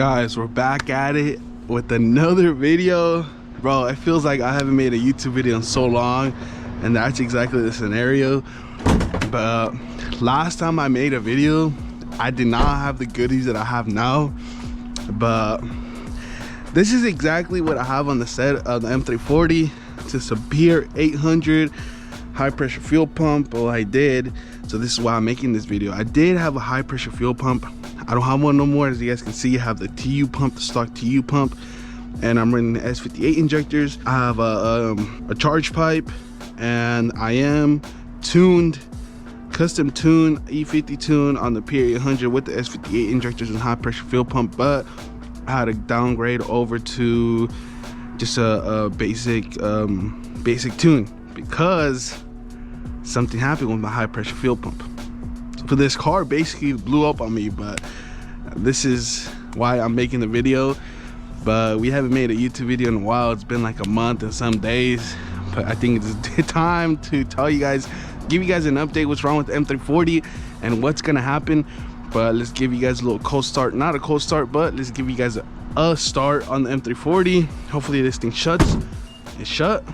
Guys, we're back at it with another video. Bro, it feels like I haven't made a YouTube video in so long, and that's exactly the scenario. But last time I made a video, I did not have the goodies that I have now. But this is exactly what I have on the set of the M340. It's a Superior 800 high pressure fuel pump. Well, I did, so this is why I'm making this video. I did have a high pressure fuel pump. I don't have one no more. As you guys can see, I have the TU pump, the stock TU pump, and I'm running the S58 injectors. I have a charge pipe, and I am tuned, custom tuned E50 tune on the Superior 800 with the S58 injectors and high pressure fuel pump, but I had to downgrade over to just a basic tune because something happened with my high pressure fuel pump. So this car basically blew up on me, but this is why I'm making the video. But we haven't made a YouTube video in a while. It's been like a month and some days, but I think it's time to tell you guys, give you guys an update what's wrong with the M340 and what's gonna happen. But let's give you guys a little cold start, not a cold start, but let's give you guys a start on the M340. Hopefully this thing shuts. It's shut.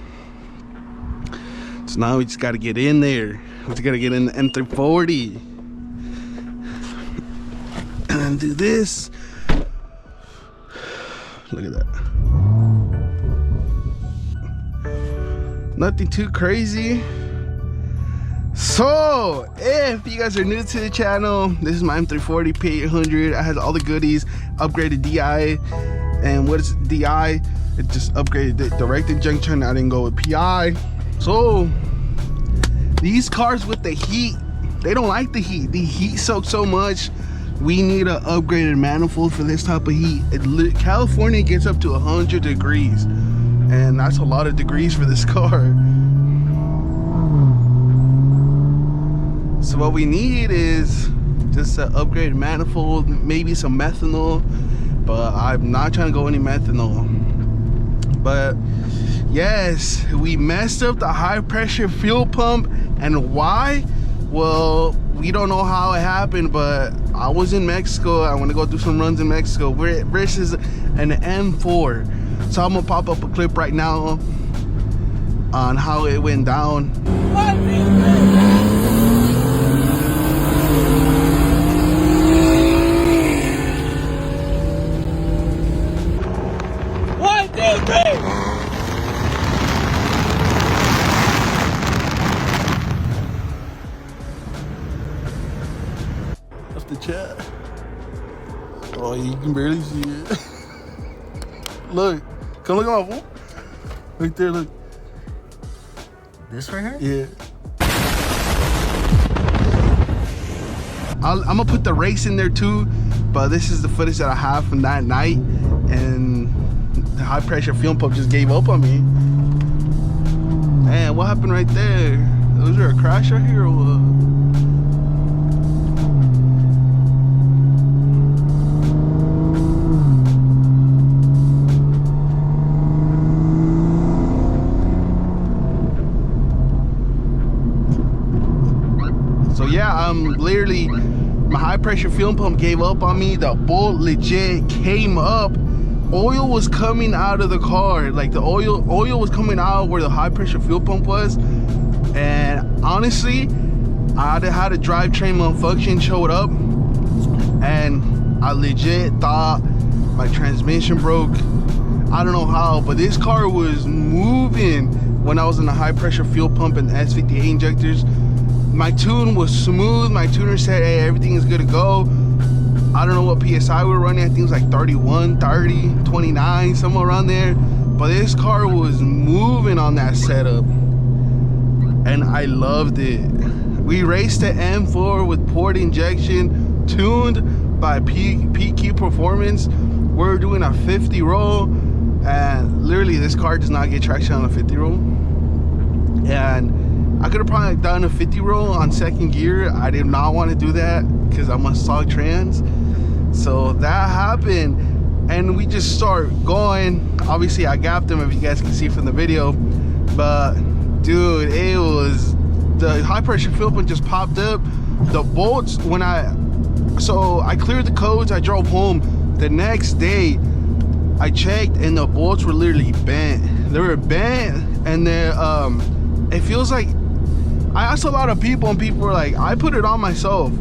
So now we just got to get in there. We just got to get in the M340 and do this. Look at that. Nothing too crazy. So if you guys are new to the channel, this is my M340 P800. I had all the goodies, upgraded DI. And what is DI? It just upgraded the direct injection. I didn't go with PI. So these cars with the heat, they don't like the heat. The heat soaks so much. We need an upgraded manifold for this type of heat. California gets up to 100 degrees, and that's a lot of degrees for this car. So what we need is just an upgraded manifold, maybe some methanol, but I'm not trying to go any methanol. But yes, we messed up the high pressure fuel pump. And why? Well, we don't know how it happened, but I was in Mexico. I want to go do some runs in Mexico versus an M4. So I'm gonna pop up a clip right now on how it went down. What the heck? The chat. Oh, you can barely see it. Look, come look at my phone. Right there, look. This right here? Yeah. I'm gonna put the race in there too, but this is the footage that I have from that night, and the high pressure fuel pump just gave up on me. Man, what happened right there? Was there a crash right here or what? Yeah, literally, my high pressure fuel pump gave up on me. The bolt legit came up. Oil was coming out of the car. Like the oil was coming out where the high pressure fuel pump was. And honestly, I had a drivetrain malfunction showed up, and I legit thought my transmission broke. I don't know how, but this car was moving when I was in the high pressure fuel pump and the S58 injectors. My tune was smooth. My tuner said, hey, everything is good to go. I don't know what PSI we were running. I think it was like 31, 30, 29, somewhere around there. But this car was moving on that setup, and I loved it. We raced the M4 with port injection, tuned by PQ Performance. We're doing a 50 roll, and literally this car does not get traction on a 50 roll. And I could have probably done a 50 roll on second gear. I did not want to do that because I'm a stock trans. So that happened, and we just start going. Obviously I gapped him, if you guys can see from the video, but dude, it was, the high pressure fuel pump just popped up. The bolts, so I cleared the codes, I drove home. the next day I checked and the bolts were literally bent. They were bent, and then it feels like, I asked a lot of people and people were like, I put it on myself,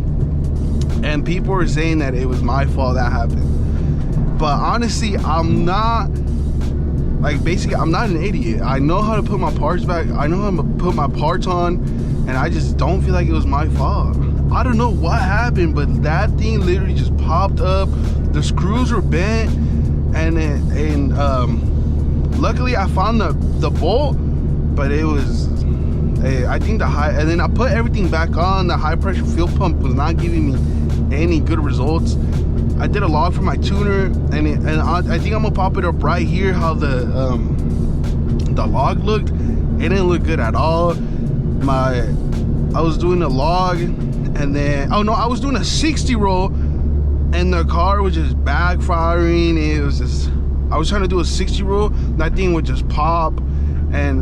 and people were saying that it was my fault that happened. But honestly, I'm not, like, basically I'm not an idiot. I know how to put my parts back, I know how to put my parts on, and I just don't feel like it was my fault. I don't know what happened, but that thing literally just popped up. The screws were bent, and luckily I found the bolt, but it was, I think and then I put everything back on. The high pressure fuel pump was not giving me any good results. I did a log for my tuner, and I think I'm gonna pop it up right here how the log looked. It didn't look good at all. I was doing a log, and then, oh no, I was doing a 60 roll, and the car was just backfiring. It was just, I was trying to do a 60 roll, that thing would just pop, and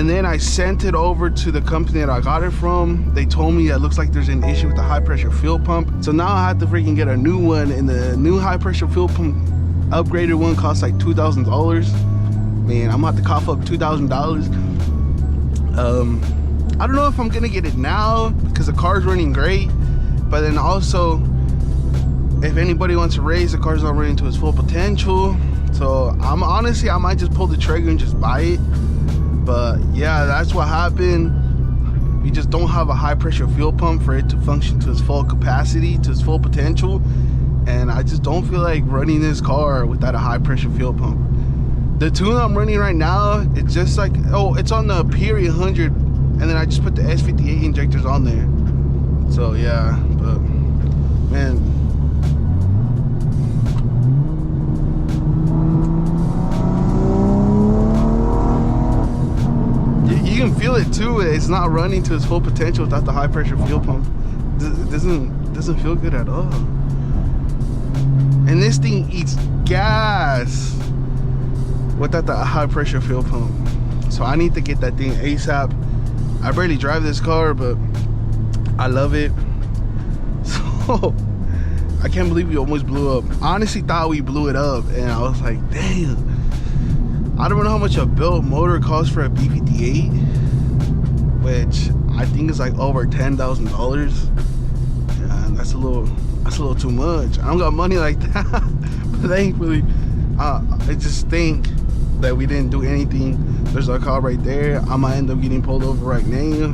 then I sent it over to the company that I got it from. They told me that it looks like there's an issue with the high pressure fuel pump. So now I have to freaking get a new one, and the new high pressure fuel pump upgraded one costs like $2,000. Man, I'm gonna have to cough up $2,000. I don't know if I'm gonna get it now because the car's running great, but then also if anybody wants to race, the car's not running to its full potential. So I'm honestly, I might just pull the trigger and just buy it. But yeah, that's what happened. We just don't have a high pressure fuel pump for it to function to its full capacity, to its full potential, and I just don't feel like running this car without a high pressure fuel pump. The tune I'm running right now, it's just like, oh, it's on the Period 100, and then I just put the S58 injectors on there. So yeah, but man, you can feel it too. It's not running to its full potential without the high pressure fuel pump. It doesn't feel good at all. And this thing eats gas without the high pressure fuel pump. So I need to get that thing ASAP. I barely drive this car, but I love it. So I can't believe we almost blew up. I honestly thought we blew it up, and I was like, damn. I don't know how much a built motor costs for a B58, which I think is like over $10,000. And that's a little too much. I don't got money like that. But thankfully, I just think that we didn't do anything. There's a car right there. I might end up getting pulled over right now,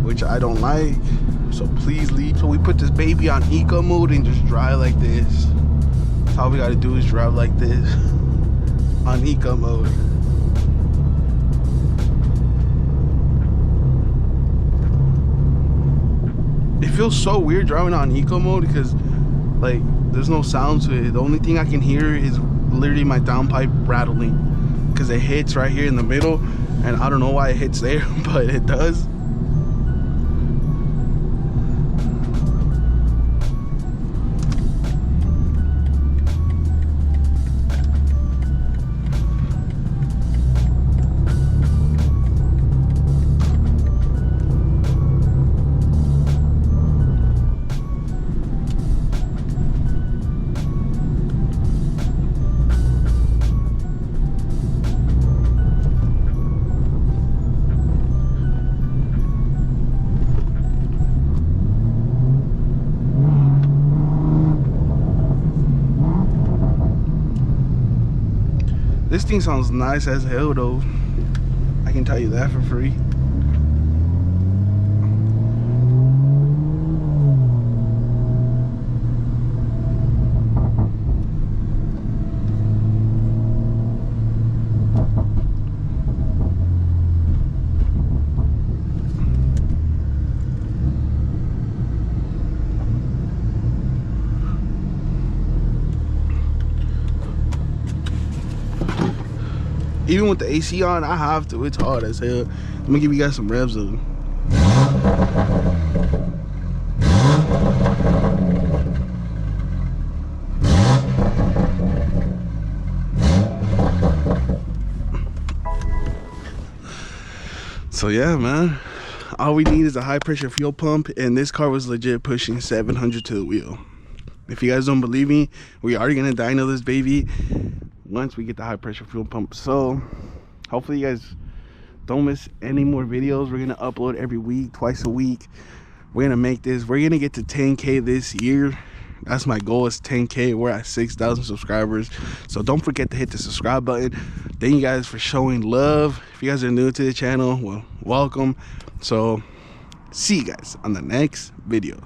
which I don't like. So please leave. So we put this baby on eco mode and just drive like this. That's all we gotta do is drive like this on eco mode. It feels so weird driving on eco mode because like there's no sound to it. The only thing I can hear is literally my downpipe rattling because it hits right here in the middle, and I don't know why it hits there, but it does. This thing sounds nice as hell though. I can tell you that for free. Even with the AC on, I have to. It's hard as hell. Let me give you guys some revs of it. So yeah, man. All we need is a high pressure fuel pump, and this car was legit pushing 700 to the wheel. If you guys don't believe me, we are gonna dyno this baby once we get the high pressure fuel pump. So hopefully you guys don't miss any more videos. We're gonna upload every week, twice a week. We're gonna make this, we're gonna get to 10K this year. That's my goal, is 10K. We're at 6,000 subscribers. So don't forget to hit the subscribe button. Thank you guys for showing love. If you guys are new to the channel, well, welcome. So see you guys on the next video.